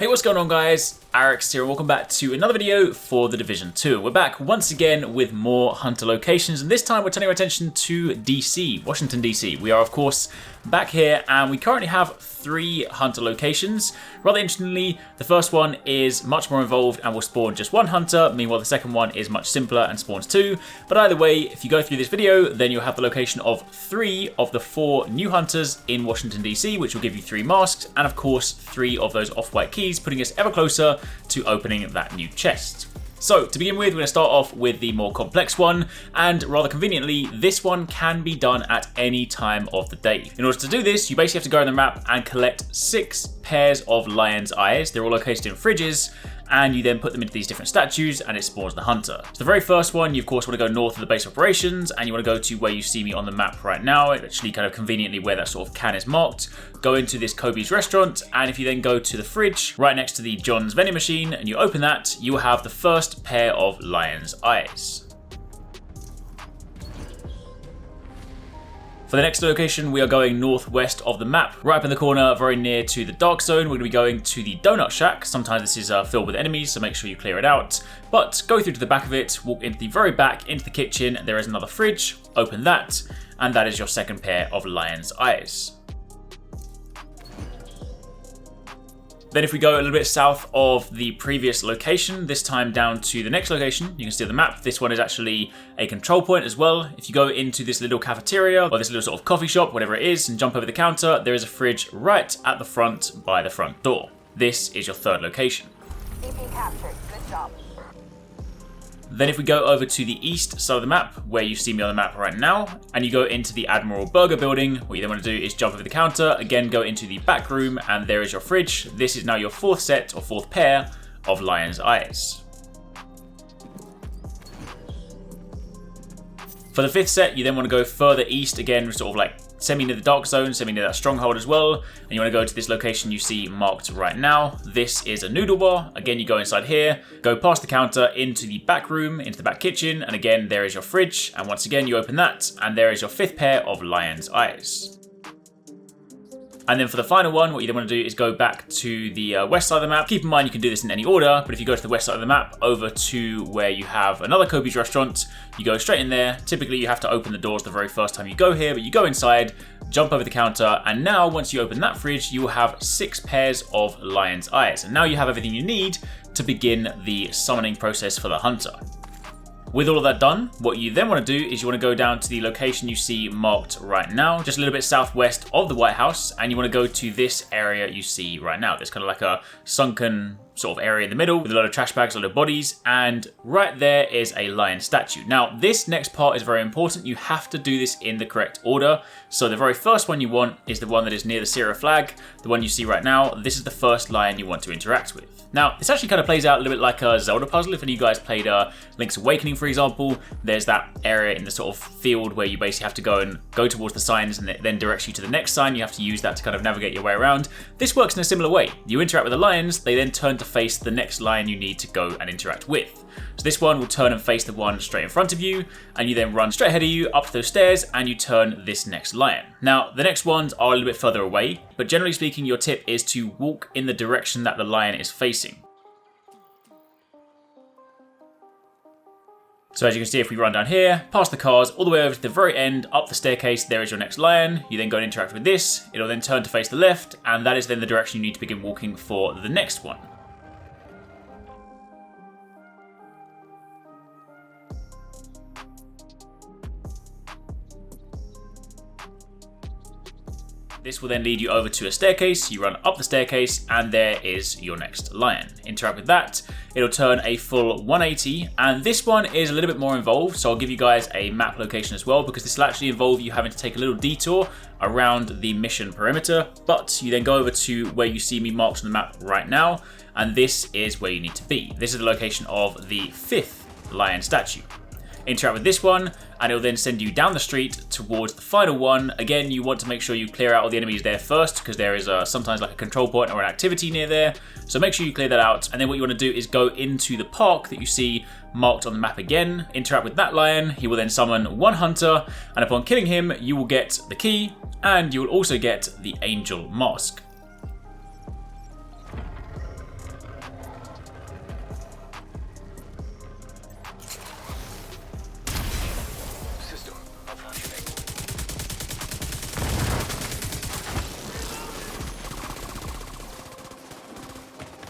Hey, what's going on guys? Arekkz here and welcome back to another video for The Division 2. We're back once again with more hunter locations, and this time we're turning our attention to DC, Washington DC. We are of course back here and we currently have 3 hunter locations. Rather interestingly, the first one is much more involved and will spawn just 1 hunter, meanwhile the second one is much simpler and spawns 2. But either way, if you go through this video, then you'll have the location of 3 of the 4 new hunters in Washington DC, which will give you 3 masks, and of course 3 of those off-white keys, putting us ever closer to opening that new chest. So to begin with, we're going to start off with the more complex one, and rather conveniently, this one can be done at any time of the day. In order to do this, you basically have to go on the map and collect 6 pairs of lion's eyes. They're all located in fridges, and you then put them into these different statues and it spawns the hunter. So the very first one, you of course want to go north of the base of operations, and you want to go to where you see me on the map right now, actually kind of conveniently where that sort of can is marked. Go into this Kobe's restaurant, and if you then go to the fridge right next to the John's vending machine and you open that, you will have the first pair of lion's eyes. For the next location, we are going northwest of the map. Right up in the corner, very near to the dark zone, we're going to be going to the donut shack. Sometimes this is filled with enemies, so make sure you clear it out. But go through to the back of it, walk into the very back, into the kitchen. There is another fridge, open that, and that is your second pair of lion's eyes. Then if we go a little bit south of the previous location, this time down to the next location, you can see on the map, this one is actually a control point as well. If you go into this little cafeteria or this little sort of coffee shop, whatever it is, and jump over the counter, there is a fridge right at the front by the front door. This is your third location. EP captured. Good job. Then if we go over to the east side of the map, where you see me on the map right now, and you go into the Admiral Burger building, what you then want to do is jump over the counter, again go into the back room, and there is your fridge. This is now your 4th set or 4th pair of lion's eyes. For the 5th set, you then want to go further east, again sort of like semi near the dark zone, semi near that stronghold as well, and you want to go to this location you see marked right now. This is a noodle bar. Again, you go inside here, go past the counter into the back room, into the back kitchen, and again there is your fridge, and once again you open that, and there is your 5th pair of lion's eyes. And then for the final one, what you then want to do is go back to the west side of the map. Keep in mind you can do this in any order, but if you go to the west side of the map over to where you have another Kobe's restaurant, you go straight in there. Typically you have to open the doors the very first time you go here, but you go inside, jump over the counter, and now once you open that fridge, you will have 6 pairs of lion's eyes. And now you have everything you need to begin the summoning process for the hunter. With all of that done, what you then want to do is you want to go down to the location you see marked right now, just a little bit southwest of the White House, and you want to go to this area you see right now. There's kind of like a sunken sort of area in the middle with a lot of trash bags, a lot of bodies, and right there is a lion statue. Now, this next part is very important. You have to do this in the correct order. So the very first one you want is the one that is near the Sierra flag, the one you see right now. This is the first lion you want to interact with. Now, this actually kind of plays out a little bit like a Zelda puzzle. If any of you guys played Link's Awakening, for example, there's that area in the sort of field where you basically have to go towards the signs, and it then directs you to the next sign. You have to use that to kind of navigate your way around. This works in a similar way. You interact with the lions, they then turn to face the next lion you need to go and interact with. So this one will turn and face the one straight in front of you, and you then run straight ahead of you up those stairs and you turn this next lion. Now, the next ones are a little bit further away, but generally speaking, your tip is to walk in the direction that the lion is facing. So as you can see, if we run down here, past the cars, all the way over to the very end, up the staircase, there is your next lion. You then go and interact with this. It'll then turn to face the left, and that is then the direction you need to begin walking for the next one. This will then lead you over to a staircase. You run up the staircase and there is your next lion. Interact with that. It'll turn a full 180, and this one is a little bit more involved, so I'll give you guys a map location as well, because this will actually involve you having to take a little detour around the mission perimeter. But you then go over to where you see me marked on the map right now, and this is where you need to be. This is the location of the 5th lion statue. Interact with this one, and it'll then send you down the street towards the final one. Again, you want to make sure you clear out all the enemies there first, because there is sometimes like a control point or an activity near there. So make sure you clear that out, and then what you want to do is go into the park that you see marked on the map again. Interact with that lion. He will then summon one hunter, and upon killing him, you will get the key, and you will also get the angel mask.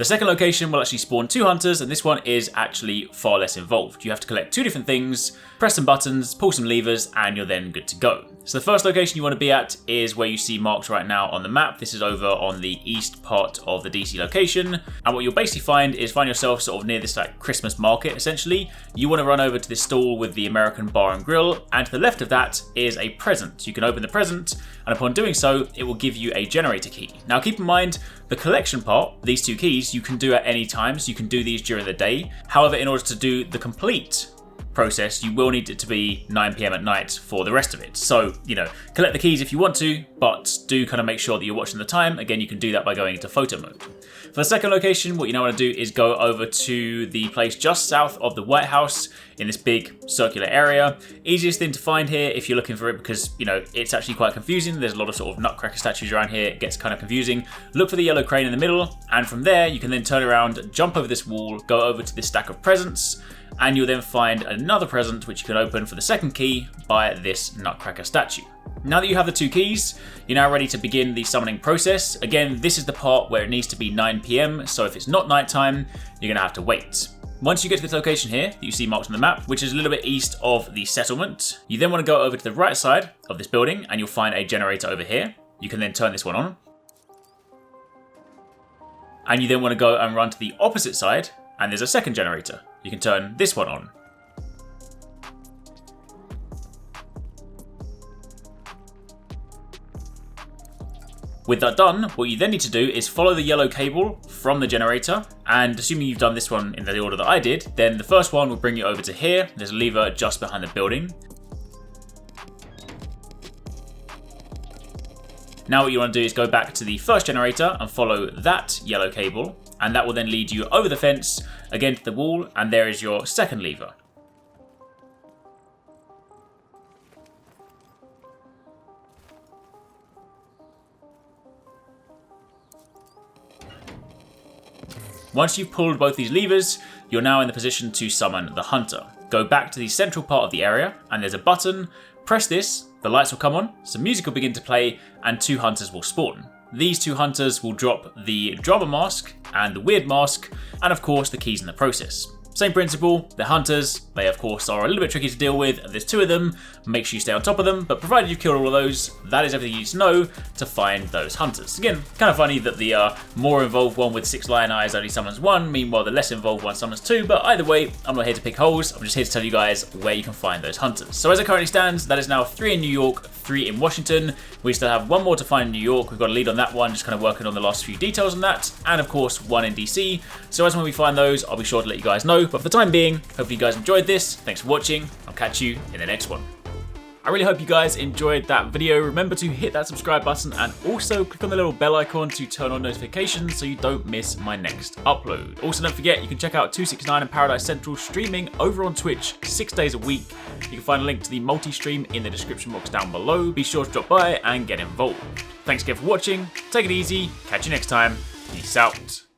The second location will actually spawn 2 hunters, and this one is actually far less involved. You have to collect 2 different things, press some buttons, pull some levers, and you're then good to go. So the first location you want to be at is where you see marked right now on the map. This is over on the east part of the DC location. And what you'll basically find yourself sort of near this like Christmas market, essentially. You want to run over to this stall with the American bar and grill, and to the left of that is a present. You can open the present, and upon doing so, it will give you a generator key. Now keep in mind, the collection part, these 2 keys, you can do at any time, so you can do these during the day. However, in order to do the complete process, you will need it to be 9 PM at night for the rest of it. So, collect the keys if you want to, but do kind of make sure that you're watching the time. Again, you can do that by going into photo mode. For the second location, what you now want to do is go over to the place just south of the White House in this big circular area. Easiest thing to find here if you're looking for it, because, it's actually quite confusing. There's a lot of sort of nutcracker statues around here. It gets kind of confusing. Look for the yellow crane in the middle, and from there, you can then turn around, jump over this wall, go over to this stack of presents, and you'll then find another present which you can open for the second key by this nutcracker statue. Now that you have the 2 keys, you're now ready to begin the summoning process. Again, this is the part where it needs to be 9 PM, so if it's not nighttime, you're going to have to wait. Once you get to this location here that you see marked on the map, which is a little bit east of the settlement, you then want to go over to the right side of this building and you'll find a generator over here. You can then turn this one on. And you then want to go and run to the opposite side, and there's a second generator. You can turn this one on. With that done, what you then need to do is follow the yellow cable from the generator, and assuming you've done this one in the order that I did, then the first one will bring you over to here. There's a lever just behind the building. Now what you want to do is go back to the first generator and follow that yellow cable, and that will then lead you over the fence, against the wall, and there is your second lever. Once you've pulled both these levers, you're now in the position to summon the hunter. Go back to the central part of the area, and there's a button. Press this, the lights will come on, some music will begin to play, and 2 hunters will spawn. These 2 hunters will drop the drummer mask and the weird mask, and of course the keys in the process. Same principle, they're hunters, they of course are a little bit tricky to deal with, there's 2 of them, make sure you stay on top of them, but provided you've killed all of those, that is everything you need to know to find those hunters. Again, kind of funny that the more involved one with 6 lion eyes only summons 1, meanwhile the less involved one summons 2, but either way, I'm not here to pick holes, I'm just here to tell you guys where you can find those hunters. So as it currently stands, that is now 3 in New York, 3 in Washington. We still have 1 more to find in New York, we've got a lead on that one, just kind of working on the last few details on that, and of course 1 in DC. So as when we find those, I'll be sure to let you guys know, but for the time being, hopefully you guys enjoyed this, thanks for watching, I'll catch you in the next one. I really hope you guys enjoyed that video. Remember to hit that subscribe button and also click on the little bell icon to turn on notifications so you don't miss my next upload. Also don't forget, you can check out 269 and Paradise Central streaming over on Twitch 6 days a week. You can find a link to the multi-stream in the description box down below. Be sure to drop by and get involved. Thanks again for watching, take it easy, catch you next time, peace out.